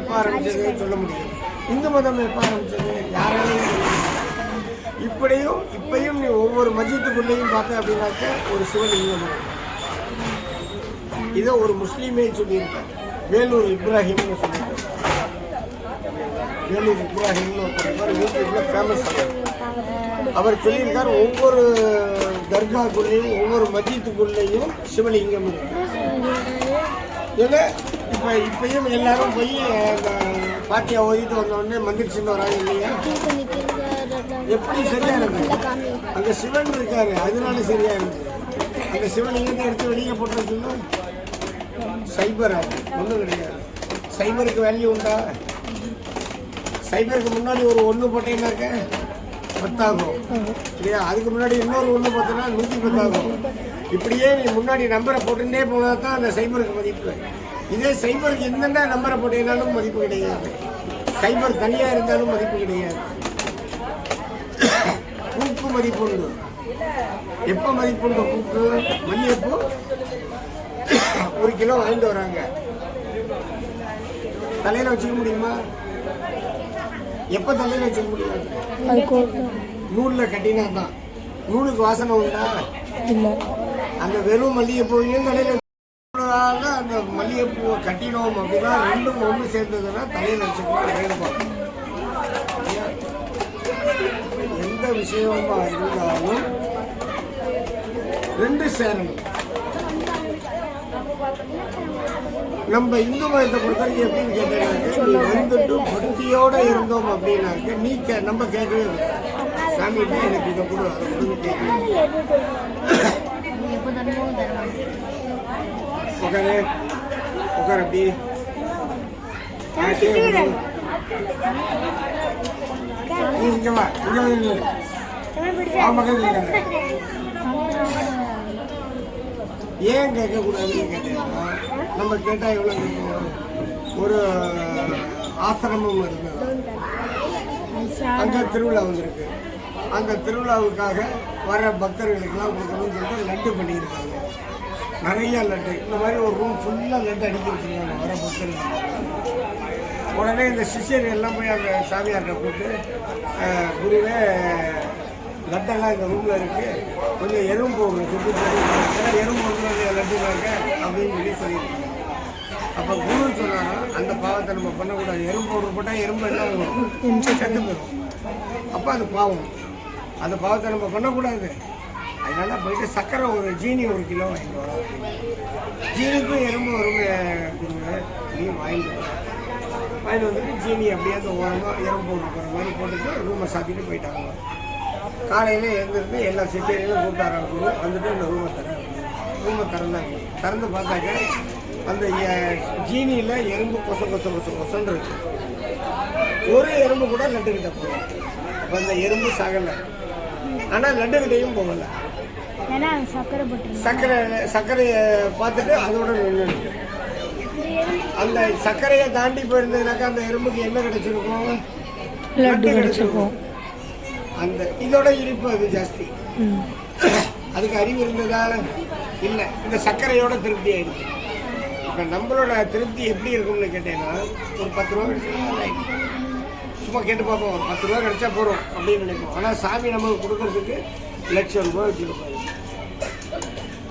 எப்போ ஆரம்பிச்சது சொல்ல முடியும். இந்து மதம் எப்போ ஆரம்பிச்சது யாராலையும் இப்பயும் நீ ஒவ்வொரு மஜித்துக்குள்ளேயும் பார்த்த அப்படின்னாக்க ஒரு சிவலிங்கம். இதை ஒரு முஸ்லீமே சொல்லியிருக்கார். வேலூர் இப்ராஹிம்னு சொல்லியிருக்கார். வேலூர் இப்ராஹிம்னு ஒருத்தர் யூடியூப்ல ஃபேமஸ். அவர் சொல்லியிருக்கார் ஒவ்வொரு தர்காக்குள்ளேயும் ஒவ்வொரு மஜித்துக்குள்ளேயும் சிவலிங்கம் இருக்கு. ஏன்னா இப்பயும் எல்லாரும் போய் பாத்தியா ஓதிட்டு வந்தோடனே மந்திரிச்சுன்னு வராங்க இல்லையா? எப்படி சரியா இருக்கு? அங்க சிவன் இருக்காரு, அதனால சரியா இருக்கு. அந்த சிவலிங்கத்தை எடுத்து வெளியே போட்டுருக்குன்னா சைபரா ஒன்றும் கிடையாது. சைபருக்கு வேல்யூ உண்டா? சைபருக்கு முன்னாடி ஒரு 1 போட்டீங்கன்னாக்க 10 ஆகும் இல்லையா? அதுக்கு முன்னாடி இன்னொரு 1 பார்த்தோன்னா 110 ஆகும். இப்படியே நீ முன்னாடி நம்பரை போட்டுட்டே போனால் தான் அந்த சைபருக்கு மதிப்பு. இதே சைபருக்கு எந்தெந்த நம்பரை போட்டீங்கன்னாலும் மதிப்பு கிடையாது. சைபர் தனியாக இருந்தாலும் மதிப்பு கிடையாது. பூக்கு மதிப்பு உண்டு. எப்போ மதிப்பு உண்டு பூக்கு? மல்லிகைப்பூ 1 கிலோ வாங்கிட்டு வராங்க. தலையில் வச்சுக்க முடியுமா? எப்போ தலையில் வச்சுக்க முடியாது? நூலில் கட்டினா தான். நூலுக்கு வாசனை உண்டா? இல்லை. அந்த வெறும் மல்லிகைப்பூவையும் தலையில் அந்த மல்லிகைப்பூவை கட்டினோம் அப்படின்னா ரெண்டும் ஒன்று சேர்ந்ததுன்னா தலையில் வச்சுக்கலாம். எந்த விஷயமா இருந்தாலும் 2 சேரணும். நம்ம இந்து மதத்தை பொறுத்தவரைக்கும் எப்படின்னு கேட்டீங்கன்னா, வந்துட்டு பக்தியோட இருந்தோம் அப்படின்னாக்க நம்ம கேட்கவே சாமி எனக்கு இதை கொடு அதை கொடுங்க கேட்கணும். உட்கார் அப்படி இங்க வா, இங்க வந்து ஏன் கேட்கக்கூடாதுன்னு கேட்டீங்கன்னா, நம்ம கேட்டால் எவ்வளோ கேட்கும்? ஒரு ஆசிரமம் இருந்தது, அங்கே திருவிழா வந்திருக்கு. அந்த திருவிழாவுக்காக வர பக்தர்களுக்கெல்லாம் கொடுக்கணும்னு சொல்லிட்டு லட்டு பண்ணியிருக்காங்க. நிறைய லட்டு. இந்த மாதிரி ஒரு ரூம் ஃபுல்லாக லட்டு அடிக்க வச்சுருக்காங்க வர பக்தர்கள். உடனே இந்த சிஷியர் எல்லாம் போய் அந்த சாமியார்கிட்ட கூப்பிட்டு, குருவே லட்டெல்லாம் இந்த ரூமில் இருக்குது, கொஞ்சம் எறும்பு போடுறது சுட்டு போட்டு, ஏன்னா எறும்பு போடுறது லட்டுனாங்க அப்படின்னு சொல்லியிருக்காங்க. அப்போ குரு சொன்னாங்கன்னா அந்த பாவத்தை நம்ம பண்ணக்கூடாது. எறும்பு பவுடர் போட்டால் எறும்பு என்ன ஆகும்? செத்து போயிடும். அப்போ அது பாவம். அந்த பாவத்தை நம்ம பண்ணக்கூடாது. அதனால போயிட்டு சர்க்கரை ஒரு ஜீனி 1 கிலோ வாங்கிட்டு வரோம். ஜீனிக்கும் எறும்பு வரும் குருங்க, நீ வாங்கிட்டு வந்துட்டு ஜீனி அப்படியே அந்த ஓரமாக எறும்பு போடுற மாதிரி போட்டுட்டு ரூமை சாத்திட்டு போயிட்டாங்க. காலையில் எழுந்திருந்து எல்லா சிஷியரையும் கூப்பிட்டாராங்க குரு. வந்துட்டு இந்த ரூமை திறந்து பார்த்தாக்க அந்த ஜீனியில் எறும்பு கொசன்னு இருக்கு. ஒரு எறும்பு கூட லட்டுக்கிட்ட போகும். அப்போ அந்த எறும்பு சகலை, ஆனால் லட்டுக்கிட்டையும் போகலை. சர்க்கரையை பார்த்துட்டு அதோட நின்று அந்த சர்க்கரையை தாண்டி போயிருந்ததுனாக்கா அந்த எறும்புக்கு என்ன கிடைச்சிருக்கும்? லட்டு கிடைச்சிருக்கும். அந்த இதோட இனிப்பு அது ஜாஸ்தி. அதுக்கு அறிவு இருந்ததா? இல்லை. இந்த சர்க்கரையோட திருப்தி ஆயிடுச்சு. இப்போ நம்மளோட திருப்தி எப்படி இருக்கும்னு கேட்டீங்கன்னா, ஒரு 10 ரூபா கிடைச்சா சும்மா கேட்டு பார்ப்போம், ஒரு 10 ரூபா கிடைச்சா போகிறோம் அப்படின்னு நினைப்போம். ஆனால் சாமி நமக்கு கொடுக்கறதுக்கு ₹1,00,000 வச்சுருப்பாரு.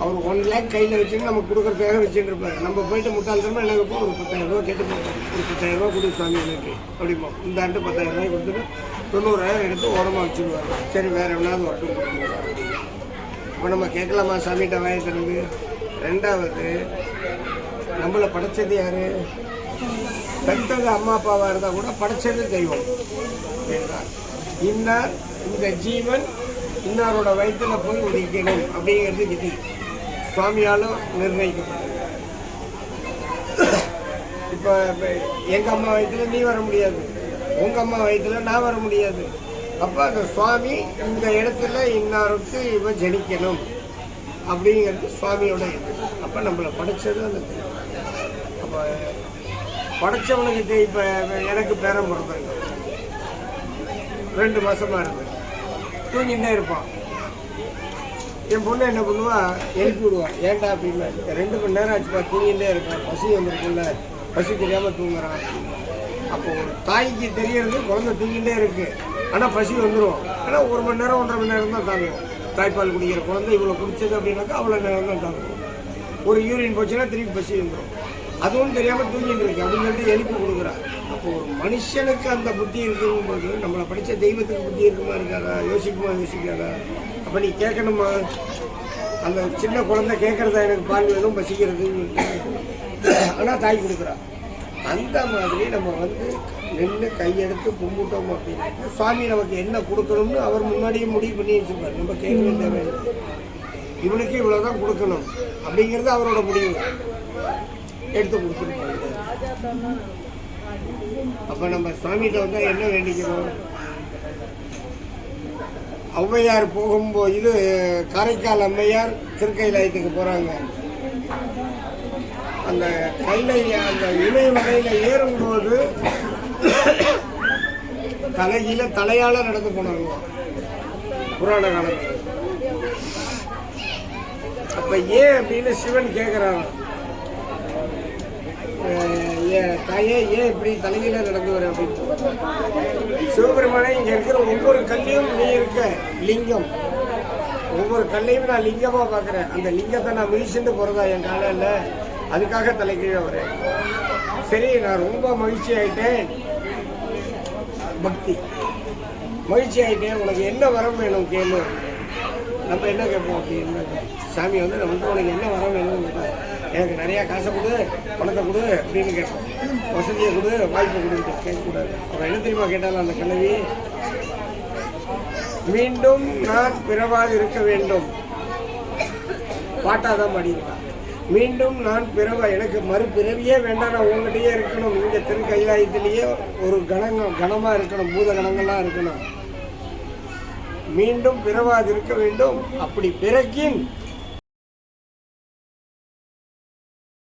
அவர் 1 லேக் கையில் வச்சுன்னு நமக்கு கொடுக்குறதுக்காக வச்சுட்டு இருப்பாரு. நம்ம போயிட்டு முட்டாள்தனமாக என்ன வைப்போம், ஒரு 10,000 ரூபா கேட்டு போகிறோம். ஒரு 10,000 ரூபா கொடு சாமி எனக்கு அப்படிப்போம். இந்த ஆண்டு 10,000 ரூபாய் கொடுத்துட்டு 90,000 எடுத்து ஓரமாக வச்சுருவாங்க. சரி வேறு எவ்வளோ வரட்டும் கொடுத்துருவாங்க. இப்போ நம்ம கேட்கலாமா சாமிகிட்ட வாயை திறந்து? ரெண்டாவது, நம்மளை படைச்சது யாரு? பெற்றது அம்மா அப்பாவாக இருந்தால் கூட படைச்சது தெய்வம். இன்னார் இந்த ஜீவன் இன்னாரோட வயிற்றில் போய் உதிக்கணும் அப்படிங்கிறது விதி சுவாமியாலும் நிர்ணயிக்கப்பட்டது. இப்போ எங்கள் அம்மா வயிற்றில் நீ வர முடியாது, உங்கள் அம்மா வயிற்றில் நான் வர முடியாது. அப்போ அந்த சுவாமி இந்த இடத்துல இன்னாருக்கு இவன் ஜனிக்கணும் அப்படிங்கிறது சுவாமியோட இது. அப்போ நம்மளை படைச்சது அந்த தெய்வம். அப்போ படைச்சவனுக்கு இப்போ எனக்கு பேரம் பிறந்தாங்க, 2 மாதமாக இருக்கு, தூங்கிட்டே இருப்பான். என் பொண்ணு என்ன பண்ணுவா, எழுப்பி விடுவான். ஏன்டா அப்படின்னா 2 மணி நேரம் ஆச்சுப்பா தூங்கிட்டே இருக்கான், பசி வந்துருக்குல்ல பசி தெரியாமல் தூங்குறான். அப்போ ஒரு தாய்க்கு தெரியறது குழந்தை தூங்கிட்டே இருக்கு, ஆனால் பசி வந்துடும். ஏன்னா 1 மணி நேரம் 1.5 மணி நேரம் தான் தாங்கும். தாய்ப்பால் குடிக்கிற குழந்தை இவ்வளோ குடிச்சது அப்படின்னாக்கா அவ்வளோ நேரம் தான் தாங்கும். ஒரு யூரின் போச்சுன்னா திருப்பி பசி வந்துடும். அதுவும் தெரியாமல் தூங்கிட்டு இருக்கு அப்படின்னு சொல்லிட்டு எழுப்பி கொடுக்குறான். அப்போ ஒரு மனுஷனுக்கு அந்த புத்தி இருக்கும்போது நம்மளை படித்த தெய்வத்துக்கு புத்தி இருக்குமா இருக்காதா? யோசிக்காதா? அப்போ நீ கேட்கணுமா? அந்த சின்ன குழந்தை கேட்குறதா எனக்கு பால் வேணும் பசிக்கிறதுன்னு, ஆனால் தாய் கொடுக்குறா. அந்த மாதிரி நம்ம நின்று கையெடுத்து கும்பிட்டோம் அப்படின்னா சுவாமி நமக்கு என்ன கொடுக்கணும்னு அவர் முன்னாடியே முடிவு பண்ணி வச்சுருப்பார். நம்ம கேட்கவே தேவையில்லை, இவனுக்கு இவ்வளோ தான் கொடுக்கணும் அப்படிங்கிறது அவரோட முடிவு, எடுத்து கொடுத்துருப்பாங்க. அப்போ நம்ம சுவாமிகிட்ட வந்தால் என்ன வேண்டிக்கிறோம்? ஔவையார் போகும்போது இது காரைக்கால் அம்மையார் திருக்கைலாயத்துக்கு போகிறாங்க. அந்த அந்த இமயமலையில் ஏறும்போது தலையால் நடந்து போனாங்க புராண காலத்தில். அப்போ ஏன் அப்படின்னு சிவன் கேட்குறாங்க, தாயே ஏன் இப்படி தலையில நடந்து வர அப்படின்னு. சிவபெருமானே இங்கே இருக்கிற ஒவ்வொரு கல்லையும் நீ இருக்க லிங்கம், ஒவ்வொரு கல்லையும் நான் லிங்கமாக பார்க்குறேன். அந்த லிங்கத்தை நான் மிதிச்சுட்டு போகிறதா என் காலையில், அதுக்காக தலைக்கீழே வரேன். சரி, நான் ரொம்ப மகிழ்ச்சி ஆகிட்டேன், பக்தி மகிழ்ச்சி ஆகிட்டேன், உனக்கு என்ன வரம் வேணும் கேளு. நம்ம என்ன கேட்போம் அப்படின்னு, சாமி நம்ம உனக்கு என்ன வரம் வேணும்னு கேட்டேன். எனக்கு நிறையா காசை கொடு, பணத்தை கொடு அப்படின்னு கேட்போம். வசதியை கொடு, வாய்ப்பை கொடுத்து கேட்கக்கூடாது. அவன் என்ன தெரியுமா கேட்டாலும் அந்த கிழவி, மீண்டும் நான் பிறவாது இருக்க வேண்டும், பாட்டாதான் பாடியிருக்கான். மீண்டும் நான் எனக்கு மறுபிறவியே வேண்டாம், நான் உங்ககிட்டயே இருக்கணும், இங்கே திருக்கைலாயத்திலேயே ஒரு கணமாக இருக்கணும், பூத கணங்கள்லாம் இருக்கணும், மீண்டும் பிறவாது இருக்க வேண்டும். அப்படி பிறக்கின்